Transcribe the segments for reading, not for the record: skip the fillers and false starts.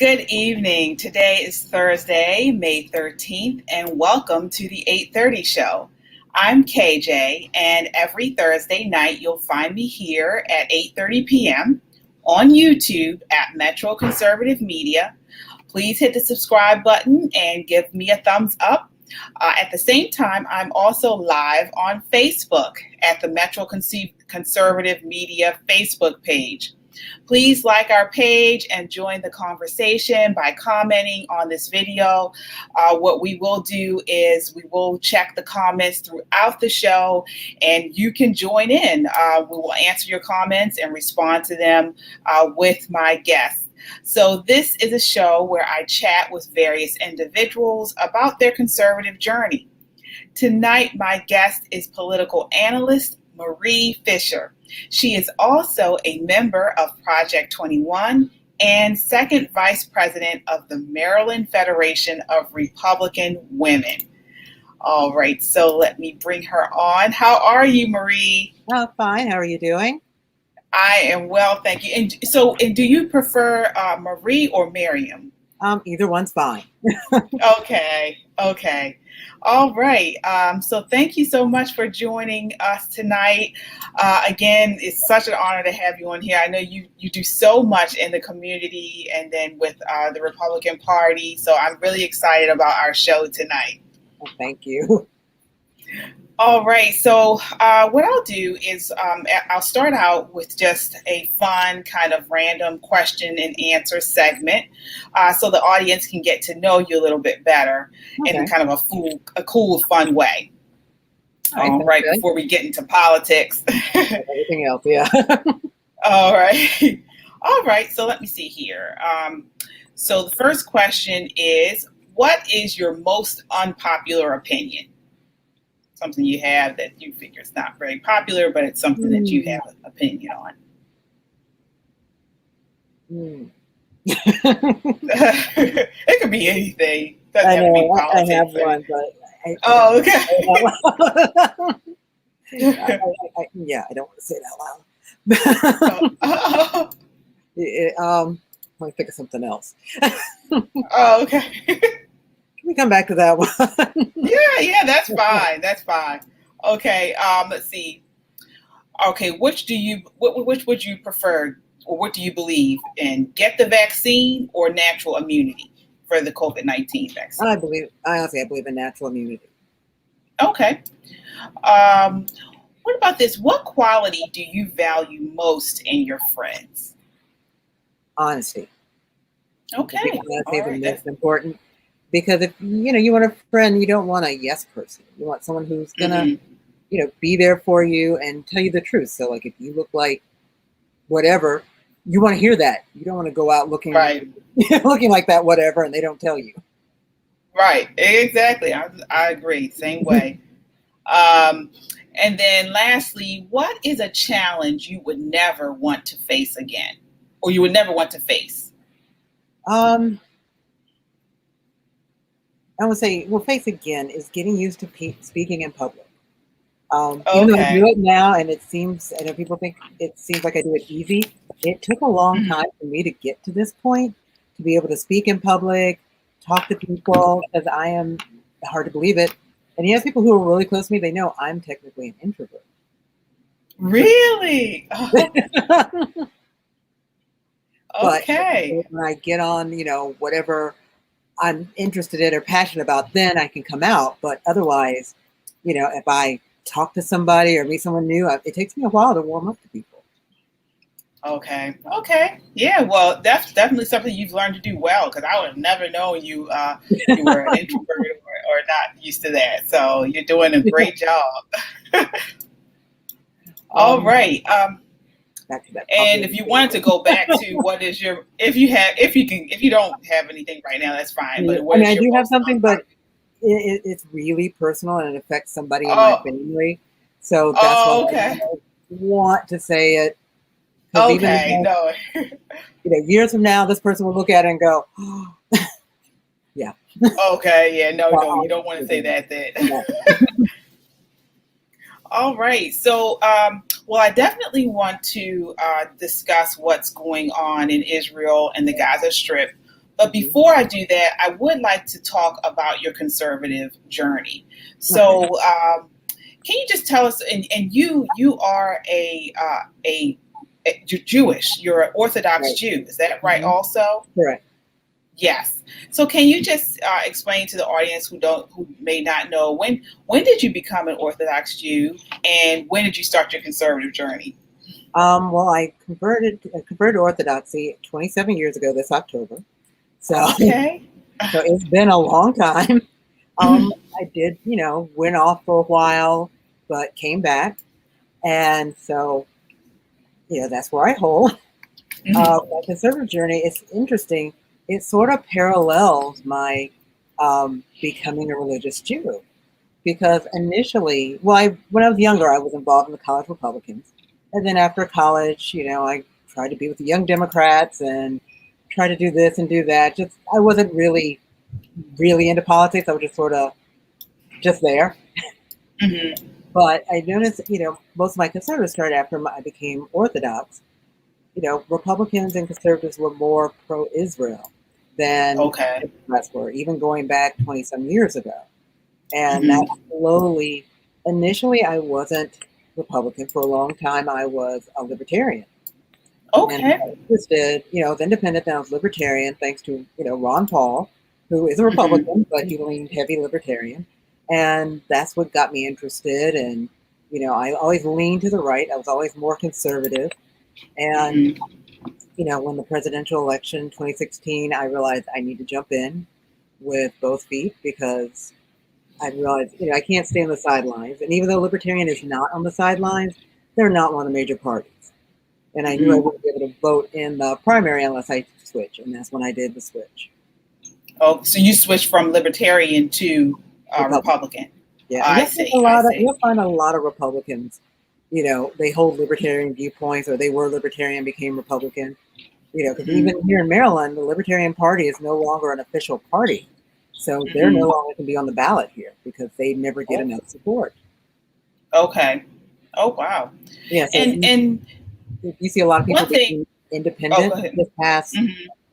Good evening. Today is Thursday, May 13th, and welcome to the 8:30 show. I'm KJ, and every Thursday night you'll find me here at 8:30 p.m. on YouTube at Metro Conservative Media. Please hit the subscribe button and give me a thumbs up. At the same time, I'm also live on Facebook at the Metro Conservative Media Facebook page. Please like our page and join the conversation by commenting on this video. What we will do is we will check the comments throughout the show and you can join in. We will answer your comments and respond to them with my guests. So this is a show where I chat with various individuals about their conservative journey. Tonight, my guest is political analyst Marie Fischer. She is also a member of Project 21 and second vice president of the Maryland Federation of Republican Women. All right, so let me bring her on. How are you, Marie? Oh, fine. How are you doing? I am well, thank you. And do you prefer Marie or Miriam? Either one's fine. Okay. All right. So thank you so much for joining us tonight. Again, it's such an honor to have you on here. I know you do so much in the community and then with the Republican Party. So I'm really excited about our show tonight. Well, thank you. All right. So what I'll do is I'll start out with just a fun kind of random question and answer segment so the audience can get to know you a little bit better in kind of a cool, fun way. All right. Before we get into politics. Everything else, yeah. All right. All right. So let me see here. So the first question is, what is your most unpopular opinion? Something you have that you figure is not very popular, but it's something that you have an opinion on. It could be anything. Doesn't have to be politics. I have one, but okay. I don't want to say it out loud. Let me think of something else. Okay. Can we come back to that one? Yeah, that's fine. Okay, let's see. Okay, which would you prefer, or what do you believe in? Get the vaccine or natural immunity for the COVID-19 vaccine? I believe in natural immunity. Okay. What about this? What quality do you value most in your friends? Honesty. Okay. Honesty is the most important. Because if you want a friend, you don't want a yes person. You want someone who's gonna, be there for you and tell you the truth. So, like, if you look like whatever, you want to hear that. You don't want to go out looking looking like that whatever, and they don't tell you. Right. Exactly. I agree. Same way. And then, lastly, what is a challenge you would never want to face again, or you would never want to face? I would say, face again is getting used to speaking in public. Even though I do it now, and I know people think it seems like I do it easy. It took a long time for me to get to this point, to be able to speak in public, talk to people, because I am, hard to believe it. And you have people who are really close to me, they know I'm technically an introvert. Really? Okay. But when I get on, whatever I'm interested in or passionate about, then I can come out. But otherwise, if I talk to somebody or meet someone new, it takes me a while to warm up to people. Okay. Yeah, well, that's definitely something you've learned to do well, because I would have never known you were an introvert or not used to that. So you're doing a great job. All right. And if you wanted to go back to what is your, if you don't have anything right now, that's fine. But I do have something, but it's really personal and it affects somebody in my family. So that's why I want to say it. Okay, years from now, this person will look at it and go, oh, yeah. Okay, yeah, no, you don't want to say that then. All right. So, I definitely want to discuss what's going on in Israel and the Gaza Strip. But before I do that, I would like to talk about your conservative journey. So, can you just tell us? And you are you're Jewish. You're an Orthodox Jew. Is that right? Also, correct. Yes. So, can you just explain to the audience who may not know when did you become an Orthodox Jew, and when did you start your conservative journey? Well, I converted to Orthodoxy 27 years ago this October. So, okay. So it's been a long time. I did, went off for a while, but came back. And so, that's where I hold. My conservative journey, it's interesting. It sort of parallels my becoming a religious Jew. Because initially, when I was younger, I was involved in the college Republicans. And then after college, I tried to be with the Young Democrats and try to do this and do that. I wasn't really into politics. I was just sort of just there. But I noticed, most of my conservatives started after I became Orthodox. Republicans and conservatives were more pro-Israel than Democrats were, even going back 20-some years ago. And that slowly, initially I wasn't Republican. For a long time, I was a Libertarian. And I was interested, as independent, then I was Libertarian, thanks to, Ron Paul, who is a Republican, but he leaned heavy Libertarian. And that's what got me interested. And, I always leaned to the right. I was always more conservative. And, when the presidential election 2016, I realized I need to jump in with both feet because I realized, I can't stay on the sidelines. And even though Libertarian is not on the sidelines, they're not one of the major parties. And I knew I wouldn't be able to vote in the primary unless I switch. And that's when I did the switch. Oh, so you switched from Libertarian to Republican. Yeah, you'll find a lot of Republicans, they hold Libertarian viewpoints, or they were Libertarian, became Republican. Because even here in Maryland, the Libertarian Party is no longer an official party. So they're no longer can be on the ballot here because they never get enough support. Okay. Oh, wow. Yeah. So and you see a lot of people being independent this past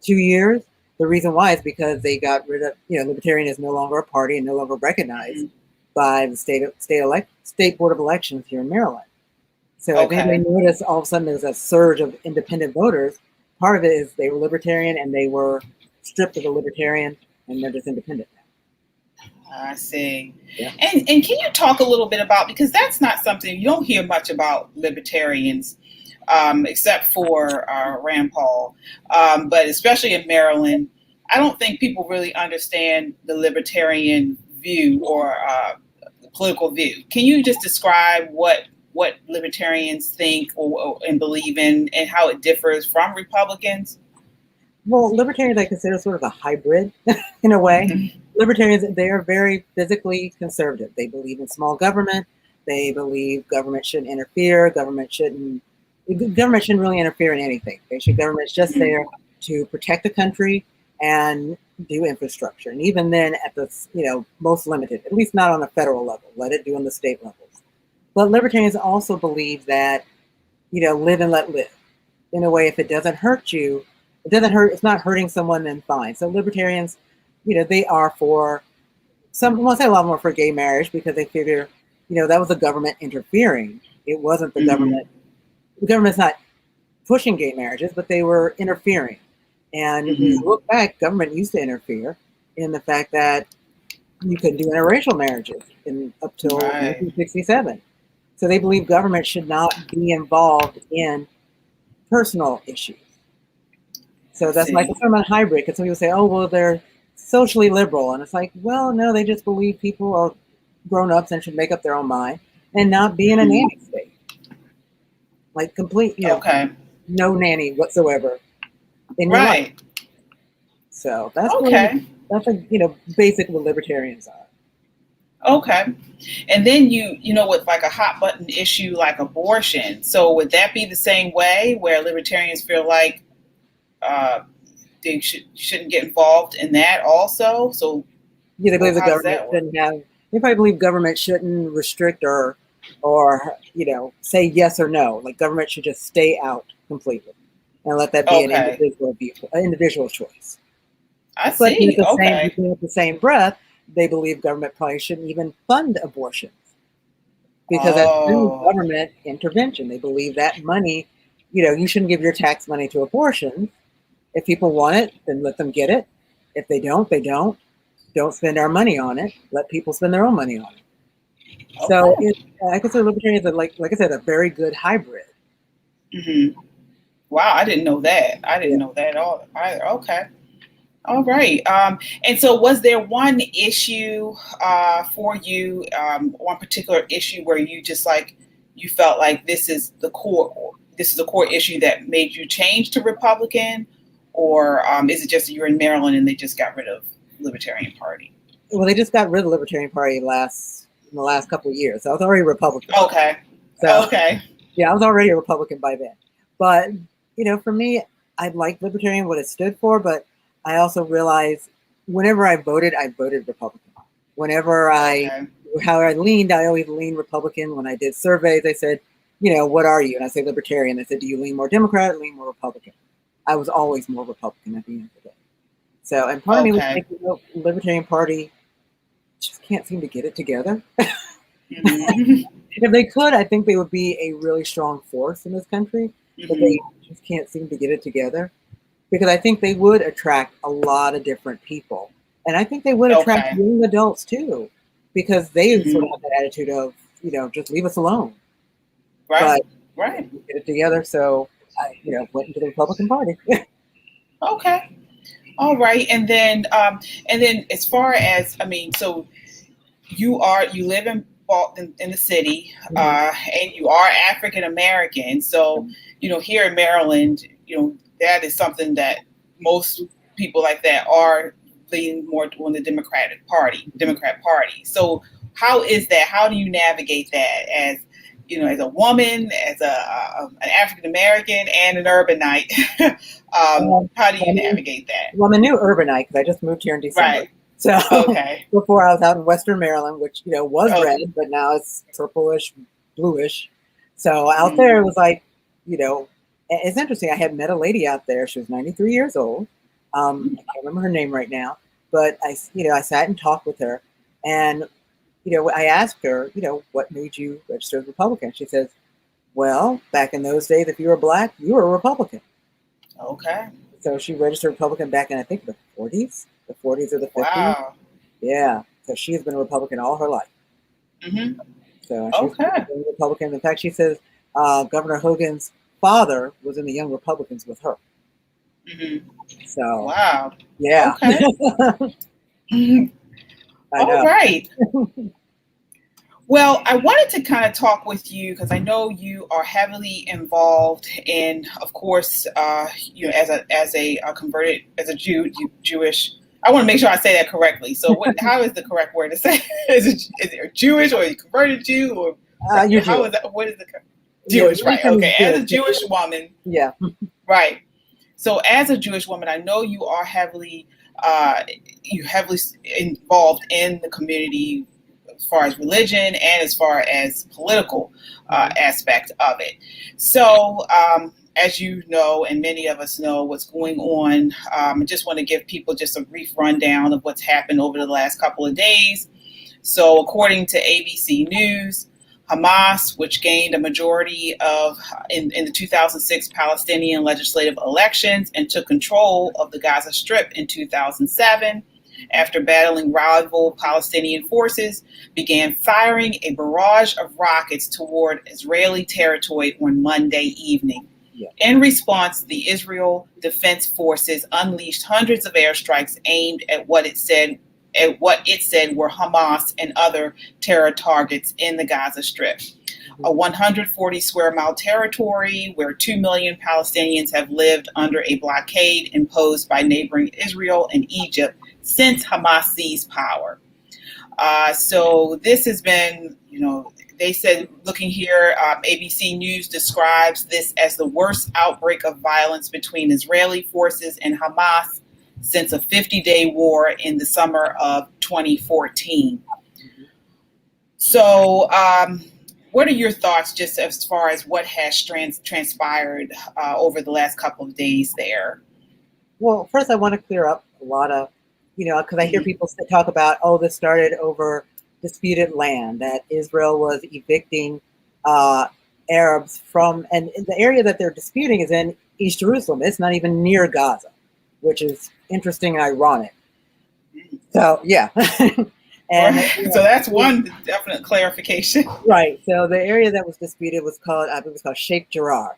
2 years. The reason why is because they got rid of, Libertarian is no longer a party and no longer recognized by the state board of elections here in Maryland. So I think they noticed all of a sudden there's a surge of independent voters. Part of it is they were Libertarian and they were stripped of the Libertarian and they're just independent now. I see. Yeah. And can you talk a little bit about, because that's not something you don't hear much about Libertarians, except for Rand Paul, but especially in Maryland, I don't think people really understand the Libertarian view or the political view. Can you just describe what Libertarians think and believe in, and how it differs from Republicans? Well, Libertarians I consider sort of a hybrid in a way. Libertarians, they are very physically conservative. They believe in small government. They believe government shouldn't interfere. Government shouldn't really interfere in anything. Government's just there to protect the country and do infrastructure. And even then at the, most limited, at least not on a federal level, let it do on the state levels. But Libertarians also believe that, live and let live. In a way, if it doesn't hurt you, it's not hurting someone, then fine. So Libertarians, they are for some, I won't say a lot more for gay marriage because they figure, that was the government interfering. It wasn't the government. The government's not pushing gay marriages, but they were interfering. And if you look back, government used to interfere in the fact that you couldn't do interracial marriages up till 1967. So they believe government should not be involved in personal issues. So that's my concern about hybrid, because some people say, oh, well, they're socially liberal. And it's like, well, no, they just believe people are grown-ups and should make up their own mind and not be in a nanny state. Like complete, no nanny whatsoever in your life. So that's basic what libertarians are. Okay. And then with like a hot button issue like abortion. So would that be the same way where libertarians feel like they shouldn't get involved in that also? So they believe the government shouldn't have. They probably believe government shouldn't restrict or say yes or no. Like government should just stay out completely and let that be an individual choice. I But see. Okay. at the same breath, they believe government probably shouldn't even fund abortions because that's new Oh. government intervention. They believe that money, you shouldn't give your tax money to abortion. If people want it, then let them get it. If they don't, they don't. Don't spend our money on it. Let people spend their own money on it. So Okay. I consider libertarians are like I said, a very good hybrid. Mm-hmm. Wow, I didn't know that. I Yeah. didn't know that at all either. Okay. All right. And so was there one issue for you, one particular issue where you just like you felt like this is a core issue that made you change to Republican, or is it just you're in Maryland and they just got rid of Libertarian Party? Well, they just got rid of the Libertarian Party in the last couple of years. I was already a Republican. Okay. So Okay. yeah, I was already a Republican by then. But for me, I liked Libertarian what it stood for, but I also realized whenever I voted Republican. Whenever Okay. how I leaned, I always leaned Republican. When I did surveys, they said, what are you? And I say Libertarian. They said, do you lean more Democrat or lean more Republican? I was always more Republican at the end of the day. So, and part of me was Okay. thinking, Libertarian Party just can't seem to get it together. Mm-hmm. If they could, I think they would be a really strong force in this country, but Mm-hmm. they just can't seem to get it together because I think they would attract a lot of different people. And I think they would attract Okay. young adults too, because they sort of Mm-hmm. have that attitude of, just leave us alone. Right. But Right. get it together. So I, went into the Republican Party. Okay. All right. And then as far as so you live in the city, Mhm. and you are African American. So here in Maryland, that is something that most people like that are leaning more on the Democrat Party. So how is that? How do you navigate that as as a woman, as an African American, and an urbanite? Um, How do you I mean, navigate that? well, I'm a new urbanite because I just moved here in December. Right. So Okay. before I was out in Western Maryland, which was Oh. red, but now it's purplish, bluish. So out there, it Mhm. was like, it's interesting. I had met a lady out there. She was 93 years old. I can't remember her name right now, but I sat and talked with her, and I asked her, what made you register as a Republican? She says, well, back in those days, if you were black, you were a Republican. Okay. So she registered Republican back in, I think, the 40s or the 50s. Wow. Yeah. So she has been a Republican all her life. Hmm. So she's been Okay. a Republican. In fact, she says Governor Hogan's father was in the Young Republicans with her. Hmm. So, Wow. yeah. Okay. Mhm. I All know. right. Well, I wanted to kind of talk with you because I know you are heavily involved in, of course, as a converted as a Jewish. I want to make sure I say that correctly. So, how is the correct word to say? Is it Jewish or you converted Jew or You're how Jewish. is that? What is the Your Jewish? Right. income is Okay. As a Jewish. Jewish woman, Yeah. right. So, as a Jewish woman, I know you are uh, heavily involved in the community as far as religion and as far as political aspect of it. So, as you know, and many of us know what's going on, I just want to give people just a brief rundown of what's happened over the last couple of days. So, according to ABC News, Hamas, which gained a majority in the 2006 Palestinian legislative elections and took control of the Gaza Strip in 2007, after battling rival Palestinian forces, began firing a barrage of rockets toward Israeli territory on Monday evening. Yeah. In response, the Israel Defense Forces unleashed hundreds of airstrikes aimed at what it said were Hamas and other terror targets in the Gaza Strip, a 140 square mile territory where 2 million Palestinians have lived under a blockade imposed by neighboring Israel and Egypt since Hamas seized power. So this has been, they said, looking here, ABC News describes this as the worst outbreak of violence between Israeli forces and Hamas since a 50-day war in the summer of 2014. So what are your thoughts just as far as what has transpired over the last couple of days there? Well, first I want to clear up a lot of, because I hear people talk about, oh, this started over disputed land, that Israel was evicting Arabs from, and the area that they're disputing is in East Jerusalem. It's not even near Gaza, which is interesting and ironic. So, yeah. And so that's one definite clarification. Right. So the area that was disputed was called, it was called Sheikh Jarrah.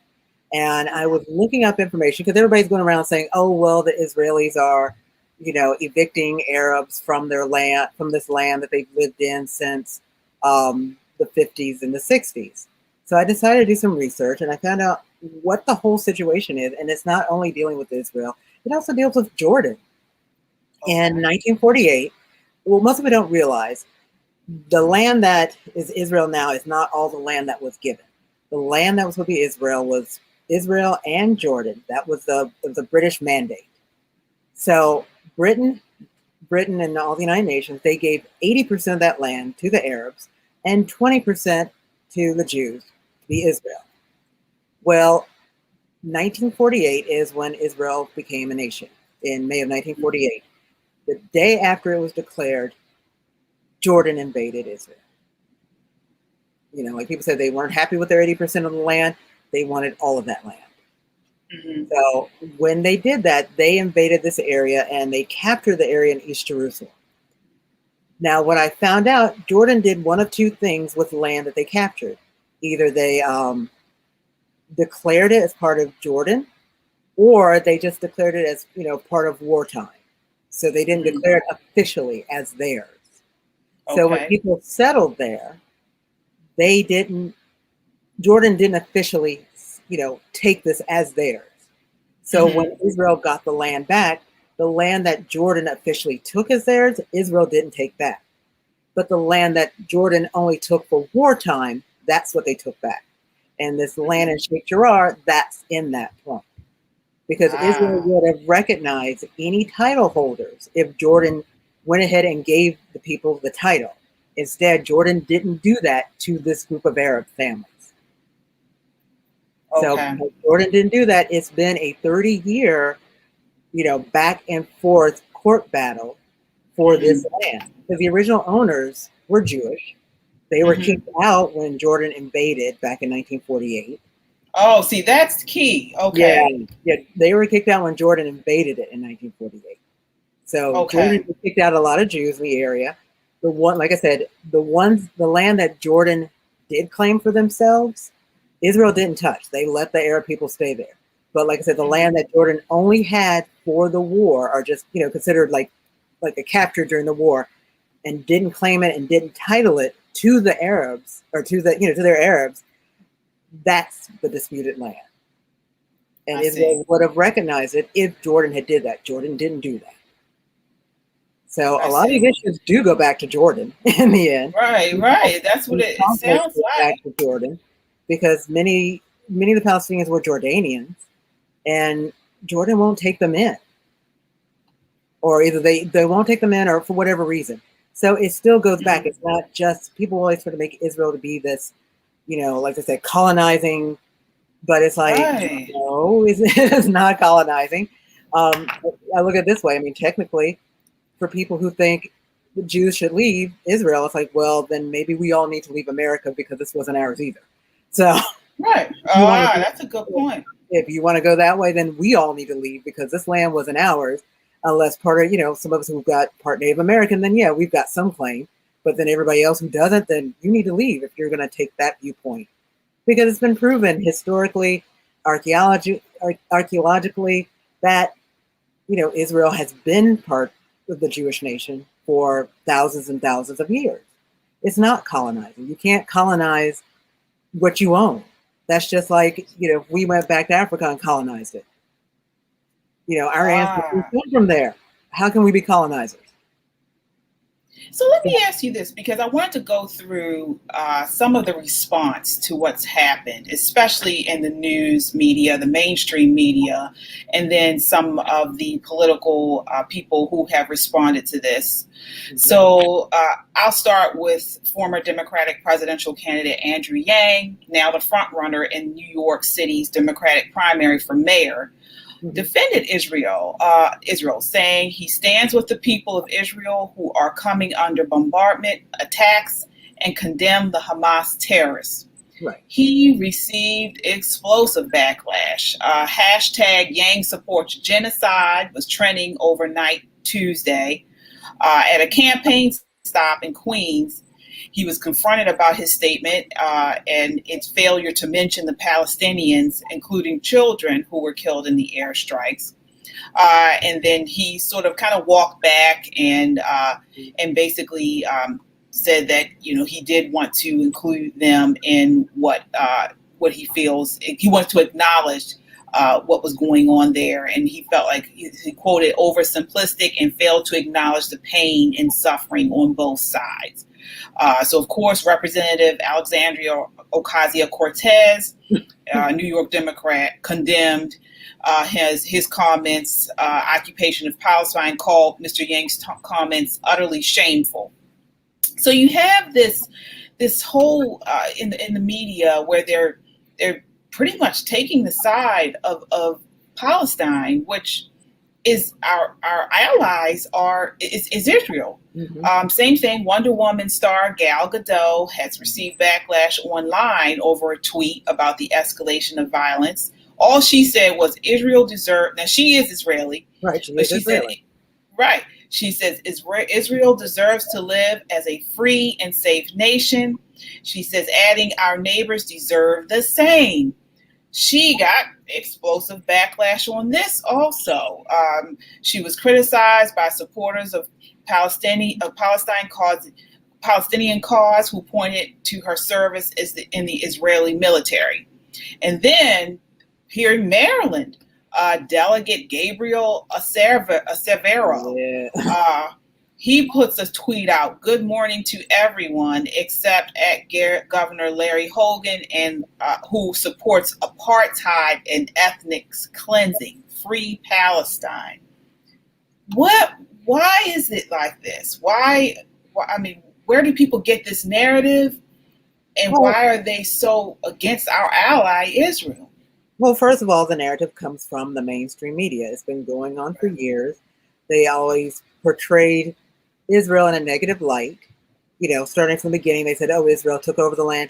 And I was looking up information because everybody's going around saying, oh, well, the Israelis are, evicting Arabs from their land, from this land that they've lived in since the 50s and the 60s. So I decided to do some research and I found out what the whole situation is. And it's not only dealing with Israel, it also deals with Jordan. In 1948, well, most of it don't realize, the land that is Israel now is not all the land that was given. The land that was going to be Israel was Israel and Jordan. That was the British mandate. So Britain and all the United Nations, they gave 80% of that land to the Arabs and 20% to the Jews to be Israel. Well, 1948 is when Israel became a nation, in May of 1948. The day after it was declared, Jordan invaded Israel. Like people said, they weren't happy with their 80% of the land. They wanted all of that land. Mm-hmm. So when they did that, they invaded this area and they captured the area in East Jerusalem. Now, what I found out, Jordan did one of two things with the land that they captured. Either they declared it as part of Jordan, or they just declared it as, part of wartime. So they didn't declare it officially as theirs. Okay. So when people settled there, Jordan didn't officially, take this as theirs. So when Israel got the land back, the land that Jordan officially took as theirs, Israel didn't take back. But the land that Jordan only took for wartime, that's what they took back. And this land in Sheikh Jarrah, that's in that point. Because Israel would have recognized any title holders if Jordan went ahead and gave the people the title. Instead, Jordan didn't do that to this group of Arab families. So because Jordan didn't do that, it's been a 30-year, back and forth court battle for this land. Because the original owners were Jewish. They were kicked out when Jordan invaded back in 1948. Oh, see, that's key. Okay. Yeah, they were kicked out when Jordan invaded it in 1948. So Jordan kicked out a lot of Jews in the area. Like I said, the land that Jordan did claim for themselves, Israel didn't touch. They let the Arab people stay there. But like I said, the land that Jordan only had for the war, are just, considered like a capture during the war, and didn't claim it and didn't title it to the Arabs, or to their Arabs. That's the disputed land. And Israel would have recognized it if Jordan had did that. Jordan didn't do that. So a lot of these issues do go back to Jordan in the end. Right. That's what it sounds like. Back to Jordan, because many of the Palestinians were Jordanians, and Jordan won't take them in. Or either they won't take them in, or for whatever reason. So it still goes back. It's not just, people always try to make Israel to be this, like I said, colonizing, but it's like, no, it's not colonizing. I look at it this way. I mean, technically, for people who think the Jews should leave Israel, it's like, well, then maybe we all need to leave America, because this wasn't ours either. So, right. That's a good point. If you want to go that way, then we all need to leave, because this land wasn't ours, unless part of, some of us who've got part Native American, then yeah, we've got some claim. But then everybody else who doesn't, then you need to leave if you're going to take that viewpoint. Because it's been proven historically, archaeologically, that, Israel has been part of the Jewish nation for thousands and thousands of years. It's not colonizing. You can't colonize what you own. That's just like, if we went back to Africa and colonized it. Our ancestors come from there. How can we be colonizers? So let me ask you this, because I want to go through some of the response to what's happened, especially in the news media, the mainstream media, and then some of the political people who have responded to this. Mm-hmm. So I'll start with former Democratic presidential candidate Andrew Yang, now the front runner in New York City's Democratic primary for mayor. defended Israel, saying he stands with the people of Israel who are coming under bombardment attacks and condemned the Hamas terrorists. Right. He received explosive backlash. Hashtag Yang supports genocide was trending overnight Tuesday. At a campaign stop in Queens, he was confronted about his statement and its failure to mention the Palestinians, including children who were killed in the airstrikes. And then he sort of kind of walked back and basically said that he did want to include them in what he feels. He wants to acknowledge what was going on there, and he felt like he quoted oversimplistic and failed to acknowledge the pain and suffering on both sides. So, of course, Representative Alexandria Ocasio-Cortez, New York Democrat, condemned his comments. Occupation of Palestine called Mr. Yang's comments utterly shameful. So you have this whole in the media where they're pretty much taking the side of Palestine, which is our allies is Israel. Same thing. Wonder Woman star Gal Gadot has received backlash online over a tweet about the escalation of violence. All she said was Israel deserved. Now she is Israeli, right? She says Israel deserves to live as a free and safe nation. She says, adding, our neighbors deserve the same. She got explosive backlash on this also. She was criticized by supporters of Palestinian cause who pointed to her service in the Israeli military. And then here in Maryland, Delegate Gabriel Acevero, he puts a tweet out, good morning to everyone except at Governor Larry Hogan, and who supports apartheid and ethnic cleansing, free Palestine. Why is it like this? Why I mean, where do people get this narrative, and why are they so against our ally Israel? Well, first of all, the narrative comes from the mainstream media. It's been going on for years. They always portrayed Israel in a negative light. Starting from the beginning, they said, "Oh, Israel took over the land."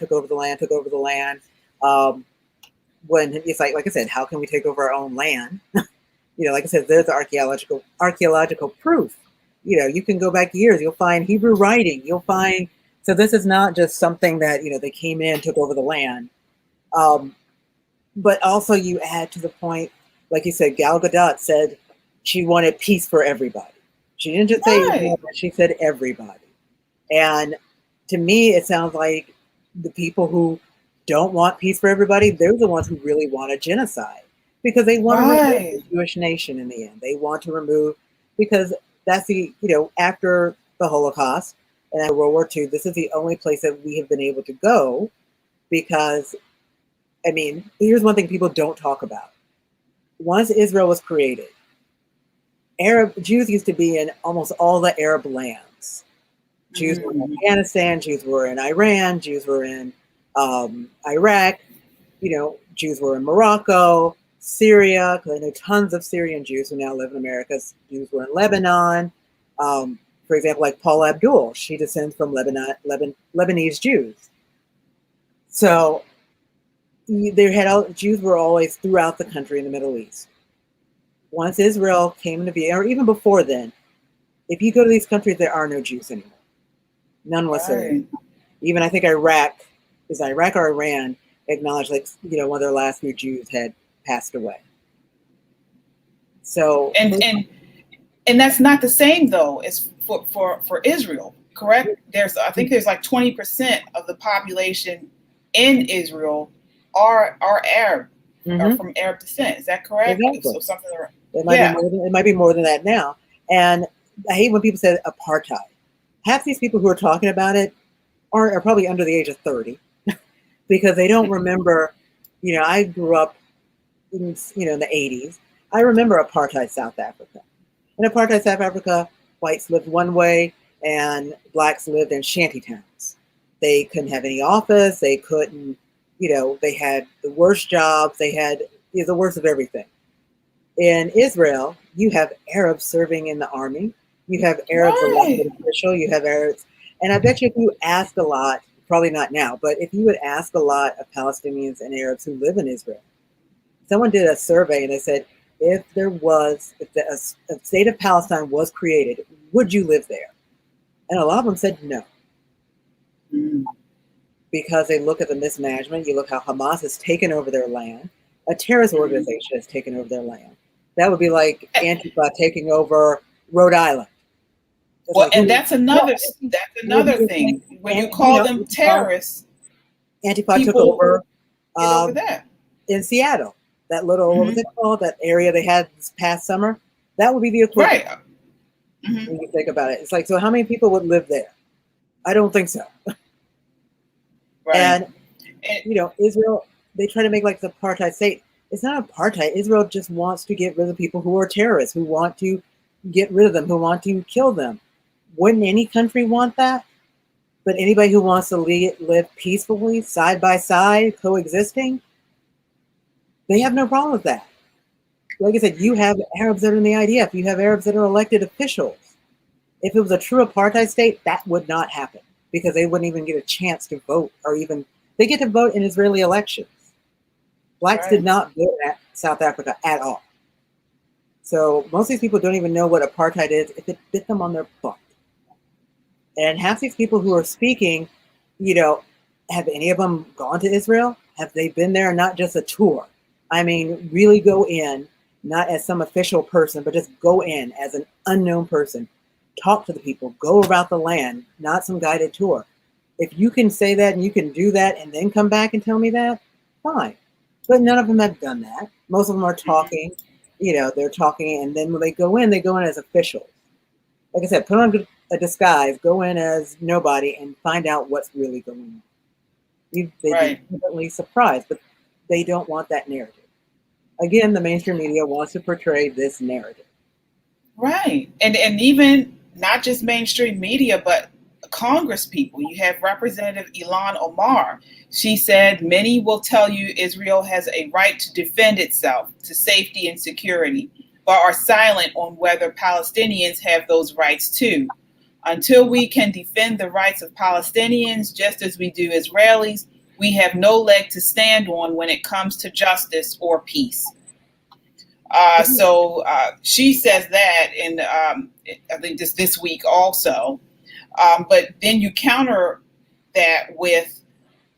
When it's like I said, how can we take over our own land? Like I said, there's archaeological proof. You can go back years. You'll find Hebrew writing. So this is not just something that they came in, took over the land. But also you add to the point, like you said, Gal Gadot said she wanted peace for everybody. She didn't just say Israel, but she said everybody. And to me, it sounds like the people who don't want peace for everybody, they're the ones who really want a genocide, because they want to remove the Jewish nation in the end. They want to remove, because that's after the Holocaust and after World War II, this is the only place that we have been able to go, because here's one thing people don't talk about. Once Israel was created, Jews used to be in almost all the Arab lands. Jews were in Afghanistan, Jews were in Iran, Jews were in Iraq, Jews were in Morocco, Syria, because I know tons of Syrian Jews who now live in America. Jews were in Lebanon. For example, like Paula Abdul, she descends from Lebanese Jews. So Jews were always throughout the country in the Middle East. Once Israel came to be, or even before then, if you go to these countries, there are no Jews anymore. None whatsoever. Even I think Iraq or Iran acknowledged one of their last few Jews had passed away. So and that's not the same though as for Israel, correct? I think there's like 20% of the population in Israel are Arab, are from Arab descent. Is that correct? Exactly. So something around, it might be more than that now. And I hate when people say apartheid. Half these people who are talking about it are probably under the age of 30 because they don't remember. I grew up in the 80s. I remember apartheid South Africa. In apartheid South Africa, whites lived one way and blacks lived in shantytowns. They couldn't have any office. They couldn't, they had the worst jobs. They had the worst of everything. In Israel, you have Arabs serving in the army. You have Arabs elected official. You have Arabs. And I bet you if you ask a lot, probably not now, but if you would ask a lot of Palestinians and Arabs who live in Israel, someone did a survey and they said, if a state of Palestine was created, would you live there? And a lot of them said no. Because they look at the mismanagement. You look how Hamas has taken over their land. A terrorist organization has taken over their land. That would be like Antifa taking over Rhode Island. Well, and that's another thing. When you call them terrorists, Antifa took over that. In Seattle. That little, what was it called? That area they had this past summer. That would be the equivalent. Right. When you think about it, it's like, so how many people would live there? I don't think so. Right. And Israel, they try to make like the apartheid state. It's not apartheid. Israel just wants to get rid of people who are terrorists, who want to get rid of them, who want to kill them. Wouldn't any country want that? But anybody who wants to live peacefully, side by side, coexisting, they have no problem with that. Like I said, you have Arabs that are in the IDF. You have Arabs that are elected officials. If it was a true apartheid state, that would not happen because they wouldn't even get a chance to vote, or even they get to vote in Israeli elections. Blacks did not vote at South Africa at all. So most of these people don't even know what apartheid is if it bit them on their butt. And half these people who are speaking, have any of them gone to Israel? Have they been there, not just a tour? I mean, really go in, not as some official person, but just go in as an unknown person. Talk to the people, go about the land, not some guided tour. If you can say that and you can do that and then come back and tell me that, fine. But none of them have done that. Most of them are talking, they're talking, and then when they go in as officials. Like I said, put on a disguise, go in as nobody, and find out what's really going on. They'd be pleasantly surprised, but they don't want that narrative. Again, the mainstream media wants to portray this narrative. Right. And even not just mainstream media, but Congress people. You have Representative Ilhan Omar. She said, many will tell you Israel has a right to defend itself, to safety and security, but are silent on whether Palestinians have those rights too. Until we can defend the rights of Palestinians, just as we do Israelis, we have no leg to stand on when it comes to justice or peace. So she says that in, I think this week also. But then you counter that with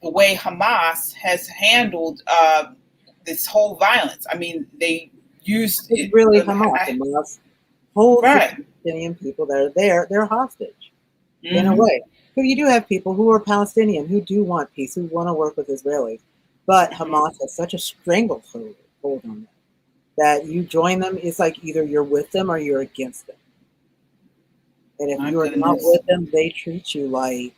the way Hamas has handled this whole violence. I mean, they used it's really Hamas holds Palestinian people that are there. They're hostage in a way. So you do have people who are Palestinian who do want peace, who want to work with Israelis, but Hamas has such a stranglehold on them that you join them. It's like either you're with them or you're against them. And if you are not with them, they treat you like,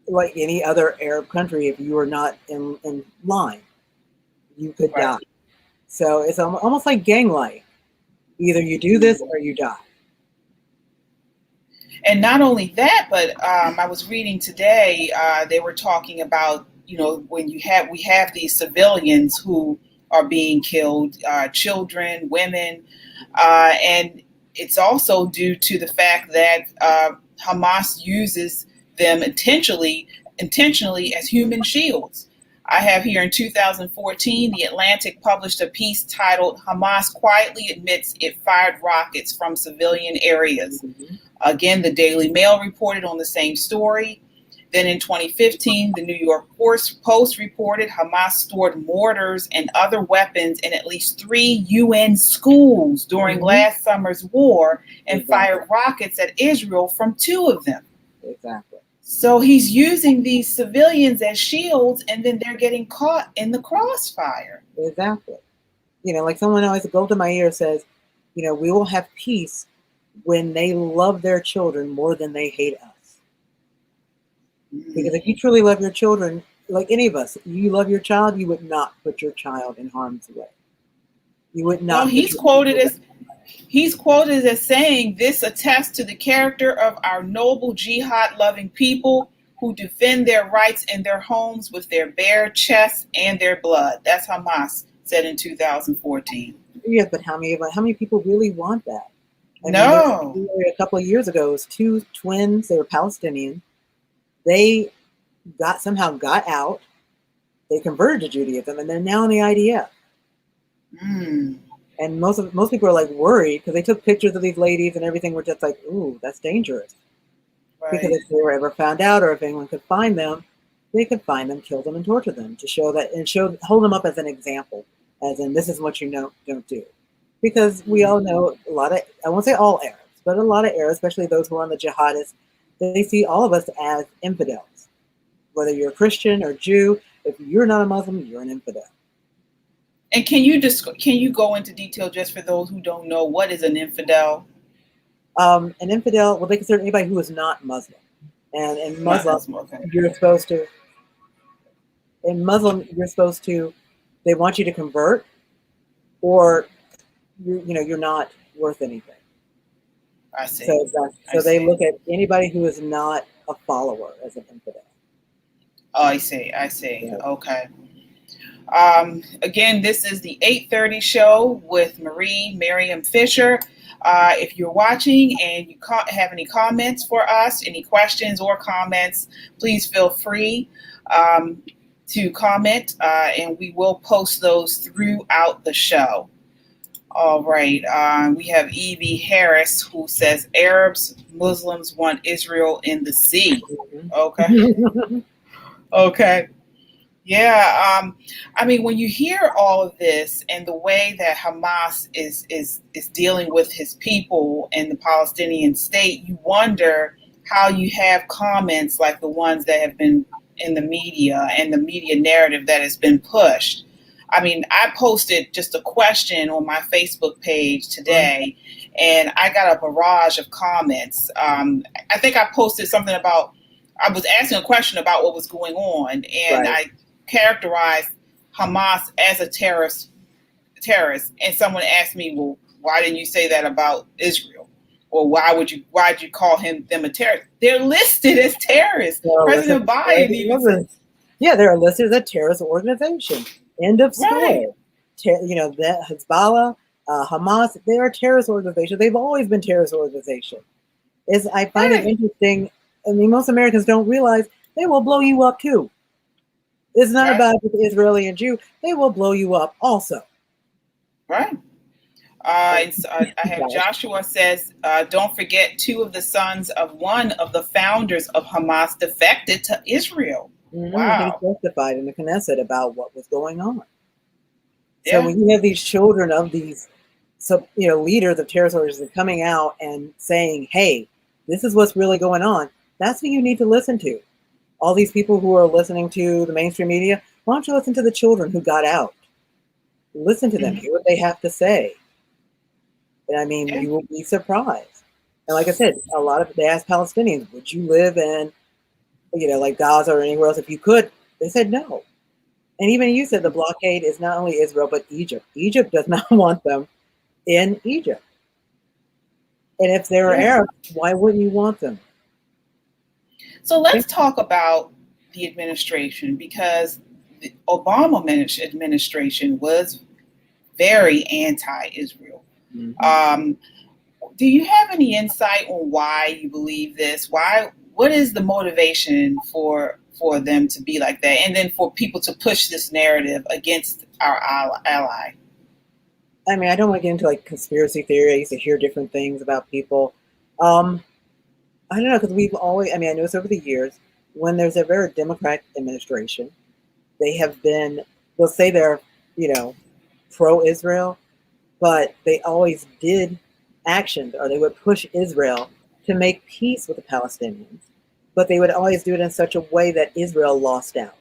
like any other Arab country. If you are not in line, you could die. So it's almost like gang life. Either you do this or you die. And not only that, but I was reading today, they were talking about, when we have these civilians who are being killed, children, women, and it's also due to the fact that Hamas uses them intentionally as human shields. I have here in 2014, The Atlantic published a piece titled "Hamas Quietly Admits It Fired Rockets from Civilian Areas." Again, the Daily Mail reported on the same story. Then in 2015, the New York Post reported Hamas stored mortars and other weapons in at least 3 UN schools during last summer's war and fired rockets at Israel from 2 of them. Exactly. So he's using these civilians as shields, and then they're getting caught in the crossfire. Exactly. Like someone always, Golda Meir says, we will have peace when they love their children more than they hate us. Because if you truly love your children, like any of us, you love your child, you would not put your child in harm's way. You would not. Well, he's quoted as saying, this attests to the character of our noble jihad-loving people who defend their rights in their homes with their bare chests and their blood. That's Hamas said in 2014. Yeah, but how many people really want that? I mean, No. a couple of years ago, it was two twins. They were Palestinian. They somehow got out. They converted to Judaism, and they're now in the IDF. Mm. And most people are like worried because they took pictures of these ladies and everything. Were just like, ooh, that's dangerous. Right. Because if they were ever found out, or if anyone could find them, they could find them, kill them, and torture them to show that, and hold them up as an example, as in this is what you don't do. Because we all know a lot of, I won't say all Arabs, but a lot of Arabs, especially those who are on the jihadists, they see all of us as infidels. Whether you're a Christian or Jew, if you're not a Muslim, you're an infidel. And can you go into detail just for those who don't know what is an infidel? An infidel, well, they consider anybody who is not Muslim. And in Muslim, okay. you're supposed to. In Muslim, you're supposed to. They want you to convert, or you're not worth anything. I see. So they look at anybody who is not a follower as an infidel. Oh, I see. Yeah. Okay. Again, this is the 8:30 show with Miriam Fischer. If you're watching and you have any comments for us, any questions or comments, please feel free to comment, and we will post those throughout the show. All right. We have Evie Harris who says Arabs, Muslims want Israel in the sea. Okay. Okay. Yeah. I mean, when you hear all of this and the way that Hamas is dealing with his people and the Palestinian state, you wonder how you have comments like the ones that have been in the media and the media narrative that has been pushed. I mean, I posted just a question on my Facebook page today, and I got a barrage of comments. I think I posted something about, I was asking a question about what was going on, and I characterized Hamas as a terrorist, and someone asked me, well, why didn't you say that about Israel? Or why'd you call them a terrorist? They're listed as terrorists. President Biden even said, yeah, they're listed as a terrorist organization. End of story. Right. The Hezbollah, Hamas, they are terrorist organizations. They've always been terrorist organizations. I find it interesting. I mean, most Americans don't realize they will blow you up too. It's not about the Israeli and Jew. They will blow you up also. Right. I have Joshua says, don't forget 2 of the sons of one of the founders of Hamas defected to Israel. Mm-hmm. Wow. He testified in the Knesset about what was going on. Yeah. So when you have these children of these, leaders of terrorist organizations coming out and saying, hey, this is what's really going on, that's who you need to listen to. All these people who are listening to the mainstream media, why don't you listen to the children who got out? Listen to them, hear what they have to say. And I mean, you will be surprised. And like I said, they asked Palestinians, would you live in, like Gaza or anywhere else if you could? They said no. And even you said the blockade is not only Israel, but Egypt. Egypt does not want them in Egypt. And if they're Arabs, why wouldn't you want them? So let's talk about the administration, because the Obama administration was very anti-Israel. Mm-hmm. Do you have any insight on why you believe this? What is the motivation for them to be like that, and then for people to push this narrative against our ally? I mean, I don't want to get into like conspiracy theories to hear different things about people. I don't know, because we've always, I noticed over the years, when there's a very Democratic administration, they'll say they're, pro-Israel, but they always did actions, or they would push Israel to make peace with the Palestinians, but they would always do it in such a way that Israel lost out.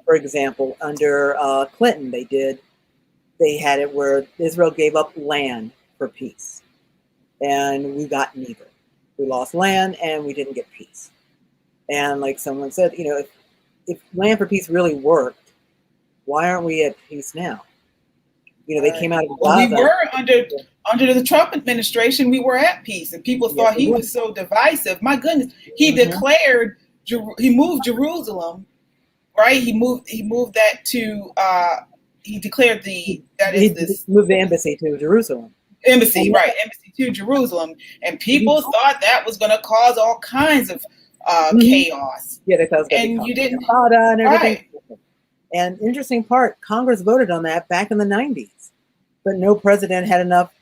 For example, under Clinton, they had it where Israel gave up land for peace, and we got neither. We lost land and we didn't get peace. And like someone said, if land for peace really worked, why aren't we at peace now? They came out of Gaza. Well, we were under the Trump administration, we were at peace, and people thought he was so divisive. My goodness, he declared, he moved Jerusalem, right? He moved that to he declared he this moved the embassy to Jerusalem. embassy, right? Embassy to Jerusalem, and people thought that was going to cause all kinds of chaos. Yeah, they thought it was going to be And you didn't, and everything. right? And interesting part, Congress voted on that back in the 90s, but no president had enough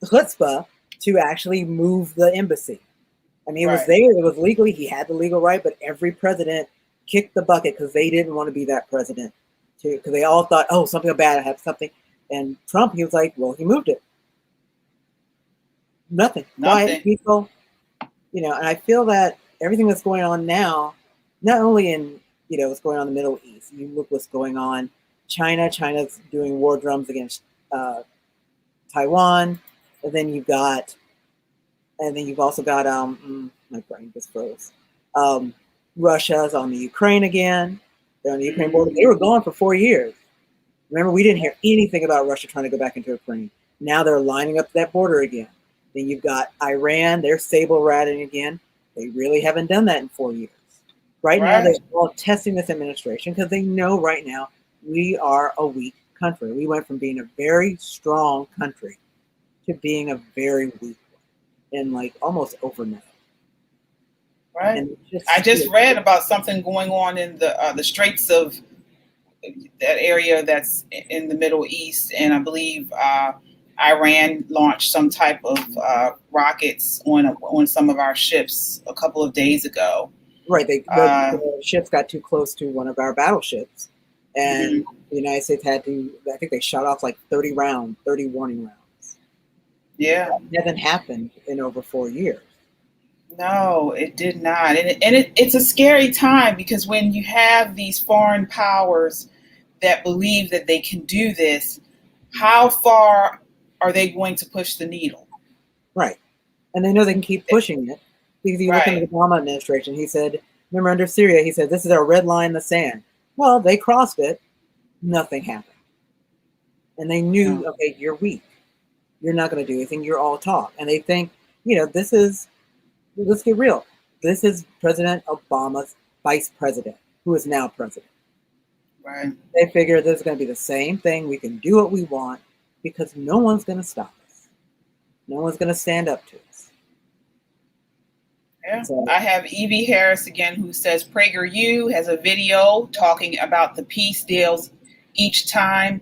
chutzpah to actually move the embassy. I mean, it was there, it was legally, he had the legal right, but every president kicked the bucket because they didn't want to be that president, because they all thought, oh, something bad, I have something. And Trump, he was like, well, he moved it. Nothing. Quiet, peaceful. You know, and I feel that everything that's going on now, not only in, you know, what's going on in the Middle East, you look what's going on, China's doing war drums against Taiwan, and then you've also got my brain just froze. Russia's on the Ukraine again. They're on the Ukraine border. They were gone for 4 years. Remember, we didn't hear anything about Russia trying to go back into Ukraine. Now they're lining up that border again. Then you've got Iran. They're sable-ratting again. They really haven't done that in 4 years. Right now, they're all testing this administration because they know right now we are a weak country. We went from being a very strong country to being a very weak one in like almost overnight. Right. I just read about something going on in the Straits of that area that's in the Middle East, and I believe Iran launched some type of rockets on some of our ships a couple of days ago. Right, the ships got too close to one of our battleships, and the United States had to. I think they shot off like 30 warning rounds. Yeah, that hasn't happened in over 4 years. No, it did not, and it's a scary time because when you have these foreign powers that believe that they can do this, how far are they going to push the needle? Right, and they know they can keep pushing it because you look at the Obama administration. He said, remember under Syria, he said, "This is our red line in the sand." Well, they crossed it, nothing happened, and they knew, okay, you're weak, you're not going to do anything, you're all talk, and they think, you know, this is. Let's get real. This is President Obama's vice president, who is now president. Right. They figure this is going to be the same thing. We can do what we want because no one's going to stop us. No one's going to stand up to us. Yeah. So, I have Evie Harris again, who says PragerU has a video talking about the peace deals each time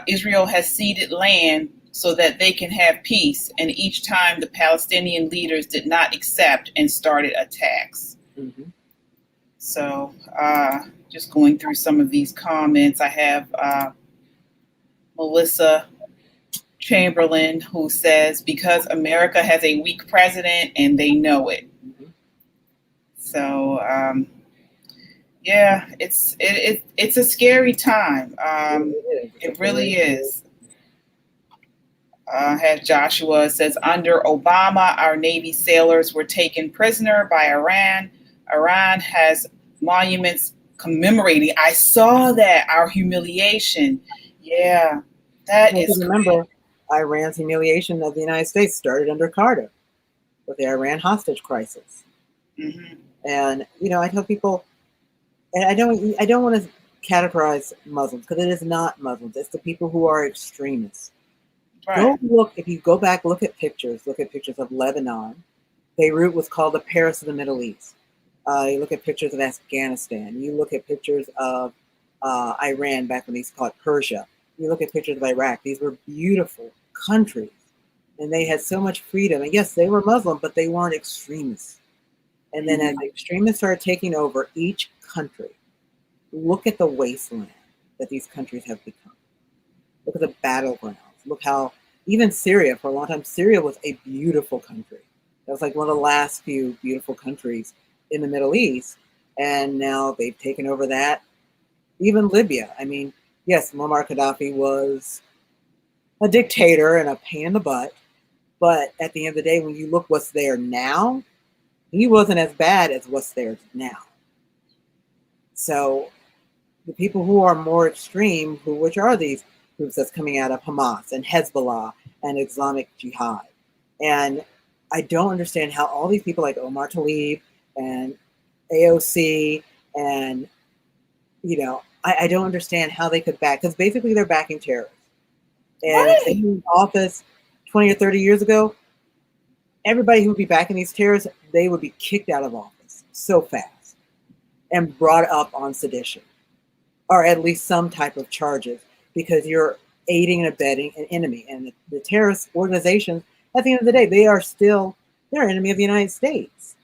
Israel has ceded land so that they can have peace, and each time the Palestinian leaders did not accept and started attacks. So just going through some of these comments, I have Melissa Chamberlain, who says, because America has a weak president and they know it. So yeah, it's a scary time. It really is. I have Joshua says, under Obama, our Navy sailors were taken prisoner by Iran. Iran has monuments commemorating. I saw that, our humiliation. Yeah, that is. Remember, Iran's humiliation of the United States started under Carter with the Iran hostage crisis. And you know, I tell people, and I don't want to categorize Muslims because it is not Muslims. It's the people who are extremists. Go look, if you go back, look at pictures of Lebanon. Beirut was called the Paris of the Middle East. You look at pictures of Afghanistan. You look at pictures of Iran back when they used to call it Persia. You look at pictures of Iraq. These were beautiful countries. And they had so much freedom. And yes, they were Muslim, but they weren't extremists. And then as the extremists started taking over each country, look at the wasteland that these countries have become. Look at the battlegrounds. Look how even Syria, for a long time, Syria was a beautiful country. That was like one of the last few beautiful countries in the Middle East. And now they've taken over that. Even Libya. I mean, yes, Muammar Gaddafi was a dictator and a pain in the butt. But at the end of the day, when you look what's there now, he wasn't as bad as what's there now. So the people who are more extreme, which are these groups that's coming out of Hamas and Hezbollah and Islamic Jihad. And I don't understand how all these people like Omar Tlaib and AOC and, you know, I don't understand how they could back, because basically they're backing terrorists. And if they Right. were in office 20 or 30 years ago, everybody who would be backing these terrorists, they would be kicked out of office so fast and brought up on sedition, or at least some type of charges, because you're aiding and abetting an enemy. And the terrorist organizations, at the end of the day, they're an enemy of the United States,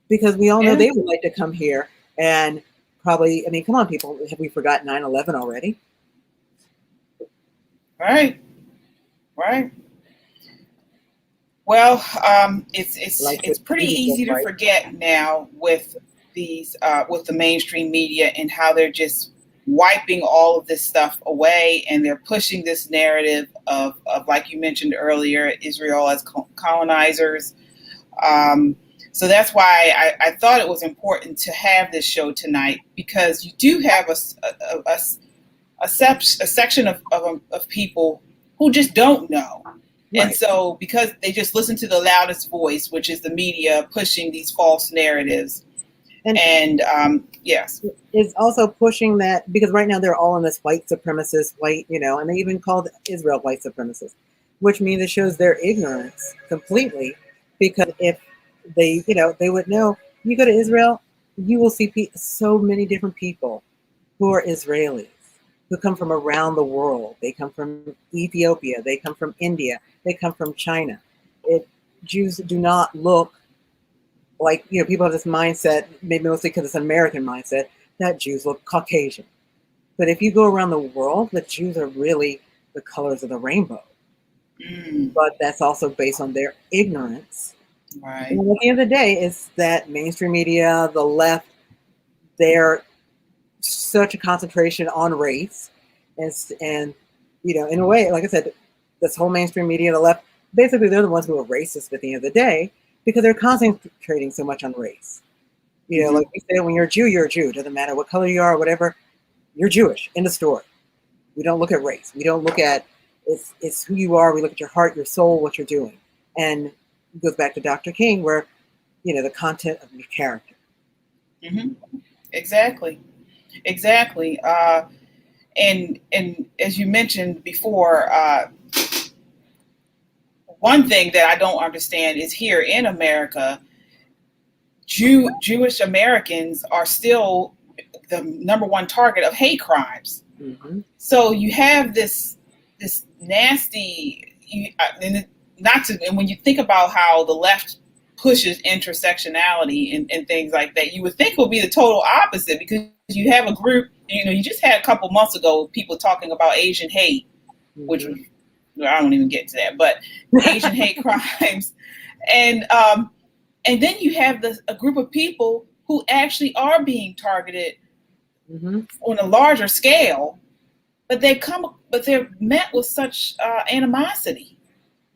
because we all know Yeah. they would like to come here and probably, I mean, come on, people, have we forgotten 9/11 already? Right. Right. Well, Like it's with pretty Jesus, easy to right? forget now with these with the mainstream media and how they're just wiping all of this stuff away, and they're pushing this narrative of like you mentioned earlier, Israel as colonizers. So that's why I thought it was important to have this show tonight, because you do have a section of people who just don't know. And Right. so, because they just listen to the loudest voice, which is the media pushing these false narratives, And and yes, is also pushing that, because right now they're all in this white supremacist, and they even called Israel white supremacist, which means it shows their ignorance completely. Because if they would know, you go to Israel, you will see so many different people who are Israelis, who come from around the world. They come from Ethiopia, they come from India, they come from China. Jews do not look like, people have this mindset, maybe mostly because it's an American mindset, that Jews look Caucasian. But if you go around the world, the Jews are really the colors of the rainbow. But that's also based on their ignorance. right, And at the end of the day, it's that mainstream media, the left, they're such a concentration on race. And in a way, like I said, this whole mainstream media, the left, basically they're the ones who are racist at the end of the day, because they're concentrating so much on race. Like we said, when you're a Jew, you're a Jew. It doesn't matter what color you are or whatever, you're Jewish. End of story. We don't look at race. We don't look at, it's who you are. We look at your heart, your soul, what you're doing. And it goes back to Dr. King, where, the content of your character. exactly, exactly. And as you mentioned before, one thing that I don't understand is here in America, Jewish Americans are still the number one target of hate crimes. So you have this nasty, and when you think about how the left pushes intersectionality and things like that, you would think it would be the total opposite, because you have a group, you just had a couple months ago people talking about Asian hate, which was, I don't even get to that, but Asian hate crimes, and then you have a group of people who actually are being targeted on a larger scale, but they're met with such animosity.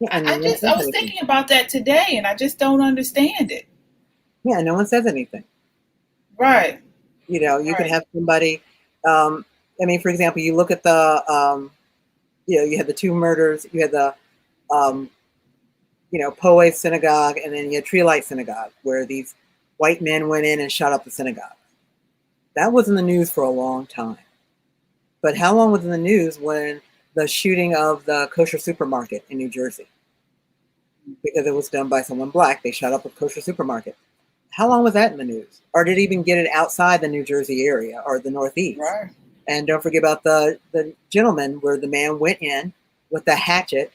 Yeah, and I was thinking about that today, and I just don't understand it. Yeah, no one says anything. Right. You can have somebody. For example, you look at the, you had the two murders. You had the, Poway synagogue, and then you had Tree Light Synagogue, where these white men went in and shot up the synagogue. That was in the news for a long time. But how long was in the news when the shooting of the kosher supermarket in New Jersey? Because it was done by someone black. They shot up a kosher supermarket. How long was that in the news? Or did it even get it outside the New Jersey area or the Northeast? Right. And don't forget about the gentleman where the man went in with a hatchet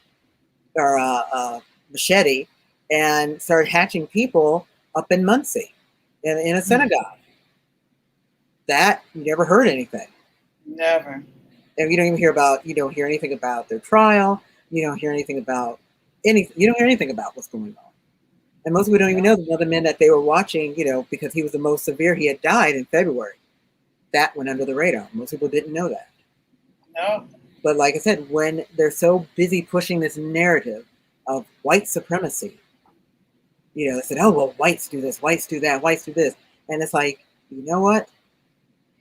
or a machete and started hatching people up in Muncie in a synagogue. That, you never heard anything. Never. And you don't hear anything about their trial. You don't hear anything about you don't hear anything about what's going on. And most people don't even know the other men that they were watching, because he was the most severe. He had died in February. That went under the radar. Most people didn't know that. No. But like I said, when they're so busy pushing this narrative of white supremacy, they said, oh, well, whites do this, whites do that, whites do this. And it's like, you know what?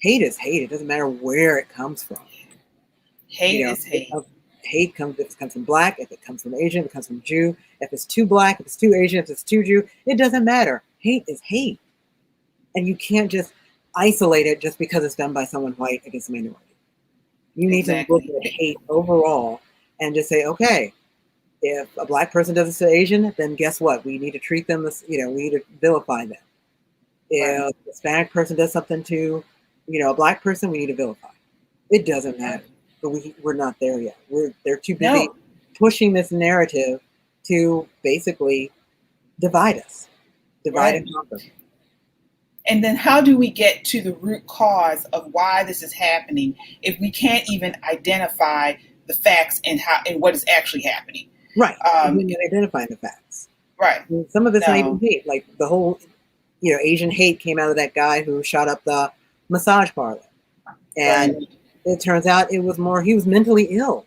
Hate is hate. It doesn't matter where it comes from. Hate is hate. Hate comes, if it comes from black, if it comes from Asian, if it comes from Jew, if it's too black, if it's too Asian, if it's too Jew, it doesn't matter. Hate is hate. And you can't just isolate it just because it's done by someone white against a minority. You need to look at hate overall and just say, okay, if a black person does this to Asian, then guess what? We need to treat them as, we need to vilify them. If a Hispanic person does something to, a black person, we need to vilify. It doesn't matter, but we're not there yet. They're too busy pushing this narrative to basically divide us, divide and conquer. And then how do we get to the root cause of why this is happening if we can't even identify the facts and what is actually happening? Right. We can identify the facts. Right. I mean, some of it's not even hate. Like the whole, Asian hate came out of that guy who shot up the massage parlor. And it turns out he was mentally ill.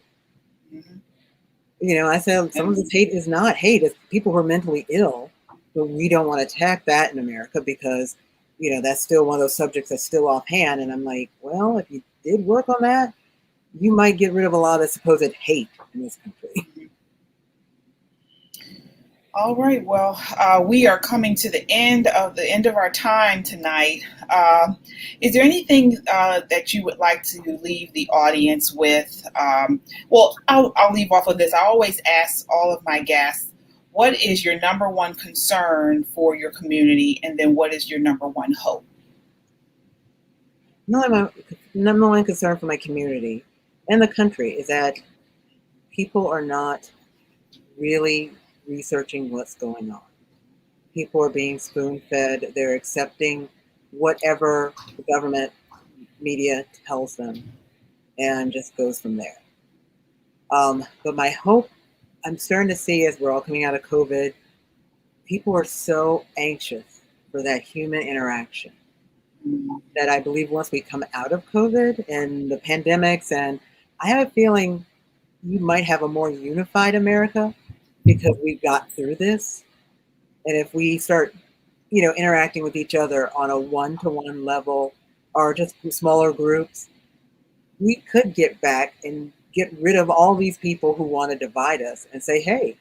I said some of this hate is not hate. It's people who are mentally ill, but we don't want to attack that in America because that's still one of those subjects that's still offhand. And I'm like, well, if you did work on that, you might get rid of a lot of supposed hate in this country. All right. Well, we are coming to the end of our time tonight. Is there anything that you would like to leave the audience with? Well, I'll leave off of this. I always ask all of my guests, what is your number one concern for your community? And then what is your number one hope? My number one concern for my community and the country is that people are not really researching what's going on. People are being spoon-fed. They're accepting whatever the government media tells them and just goes from there. But my hope, I'm starting to see as we're all coming out of COVID, people are so anxious for that human interaction that I believe once we come out of COVID and the pandemics, and I have a feeling you might have a more unified America because we got through this. And if we start, interacting with each other on a one-to-one level or just smaller groups, we could get back and get rid of all these people who want to divide us and say, hey,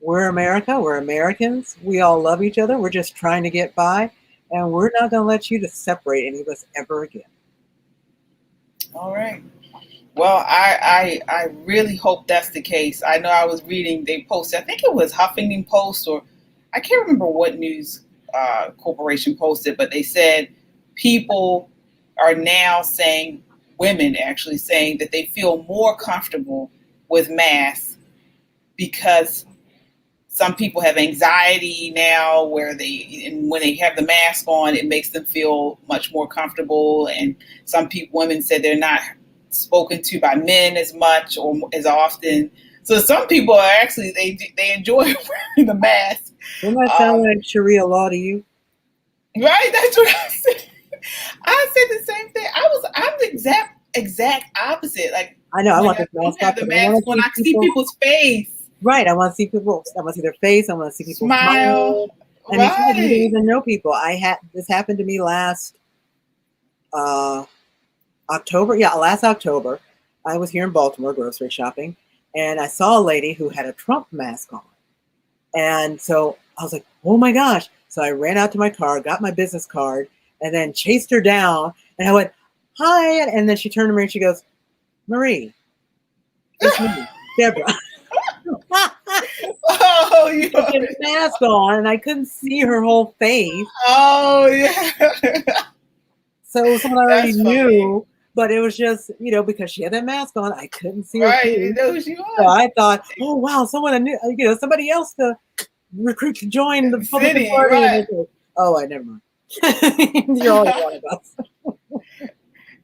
we're America, we're Americans, we all love each other, we're just trying to get by, and we're not going to let you to separate any of us ever again. All right. Well, I really hope that's the case. I know I was reading, they posted, I think it was Huffington Post, or I can't remember what news corporation posted, but they said people are now saying, women actually saying that they feel more comfortable with masks because some people have anxiety now where when they have the mask on, it makes them feel much more comfortable. And some women said they're not spoken to by men as much or as often. So some people are actually, they enjoy wearing the mask. Doesn't that sound like Sharia law to you? Right, that's what I said. I said the same thing. I'm the exact opposite. Like I know, I want this mask when I see people's face. Right, I want to see people. I want to see their face. I want to see people smile. And right. You don't even know people. This happened to me last October. Yeah, last October. I was here in Baltimore grocery shopping, and I saw a lady who had a Trump mask on. And so I was like, oh my gosh. So I ran out to my car, got my business card, and then chased her down. And I went, hi. And then she turned to me and she goes, Marie, it's me, Deborah. Oh, you had a mask on, and I couldn't see her whole face. Oh, yeah. So it was someone I already knew, but it was just, because she had that mask on, I couldn't see her face. You know who she was. So I thought, oh wow, someone I knew, somebody else to recruit to join the Republican Party. Right. Oh, I never mind. You're always one of us.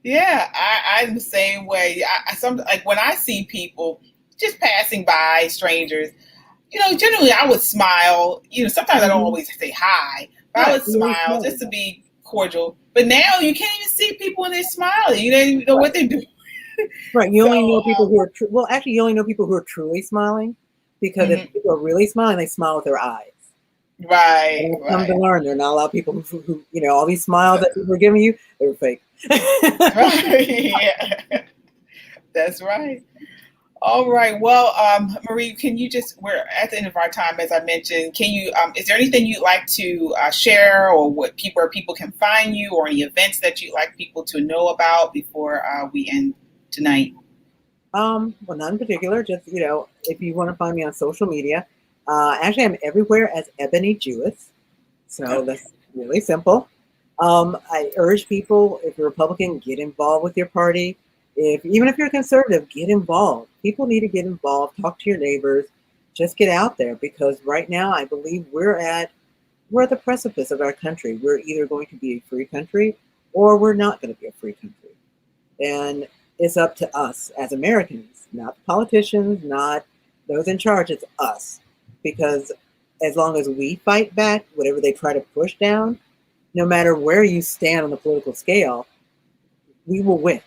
Yeah, I'm the same way. Like when I see people just passing by, strangers, generally I would smile. Sometimes I don't always say hi, but I would smile just to be cordial. But now you can't even see people when they're smiling. You don't even know what they're doing. Right. You only know people who are actually, you only know people who are truly smiling, because if people are really smiling, they smile with their eyes. Right. And come to learn, there are not a lot of people who all these smiles that people are giving you, they were fake. Right. Yeah. That's right. All right. Well, Marie, can you we're at the end of our time, as I mentioned. Can you, is there anything you'd like to share, or where people can find you, or any events that you'd like people to know about before we end tonight? Well, none in particular. Just, if you want to find me on social media, actually, I'm everywhere as Ebony Jewess. So Okay. that's really simple. I urge people, if you're Republican, get involved with your party. Even if you're conservative, get involved. People need to get involved. Talk to your neighbors. Just get out there, because right now I believe we're at the precipice of our country. We're either going to be a free country or we're not going to be a free country. And it's up to us as Americans, not the politicians, not those in charge. It's us. Because as long as we fight back, whatever they try to push down, no matter where you stand on the political scale, we will win.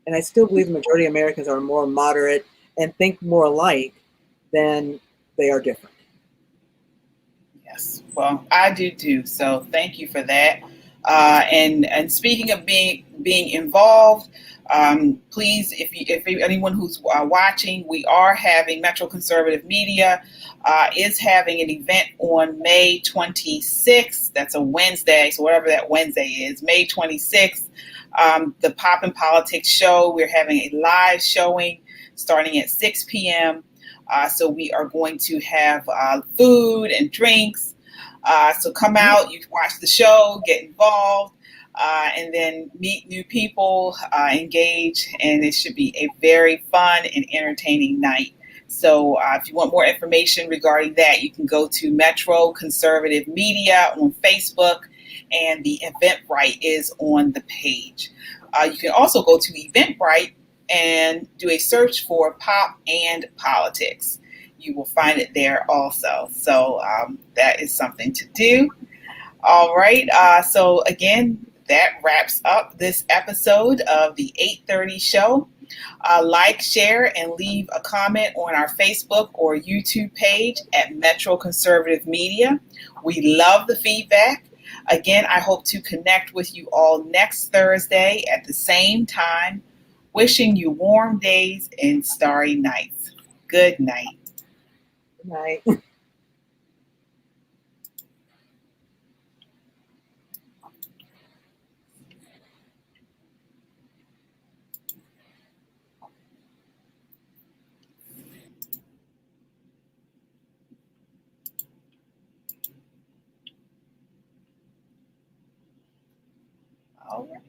And I still believe the majority of Americans are more moderate and think more alike than they are different. Yes. Well, I do too. So thank you for that. And speaking of being involved, please, if anyone who's watching, we are having Metro Conservative Media is having an event on May 26th. That's a Wednesday, so whatever that Wednesday is, May 26th. The Pop and Politics show. We're having a live showing starting at 6 p.m. So we are going to have food and drinks. So come out, you can watch the show, get involved, and then meet new people, engage, and it should be a very fun and entertaining night. So if you want more information regarding that, you can go to Metro Conservative Media on Facebook, and the Eventbrite is on the page. You can also go to Eventbrite and do a search for Pop and Politics. You will find it there also. So that is something to do. All right. So again, that wraps up this episode of the 8:30 show. Like, share, and leave a comment on our Facebook or YouTube page at Metro Conservative Media. We love the feedback. Again, I hope to connect with you all next Thursday at the same time. Wishing you warm days and starry nights. Good night. Good night. All right.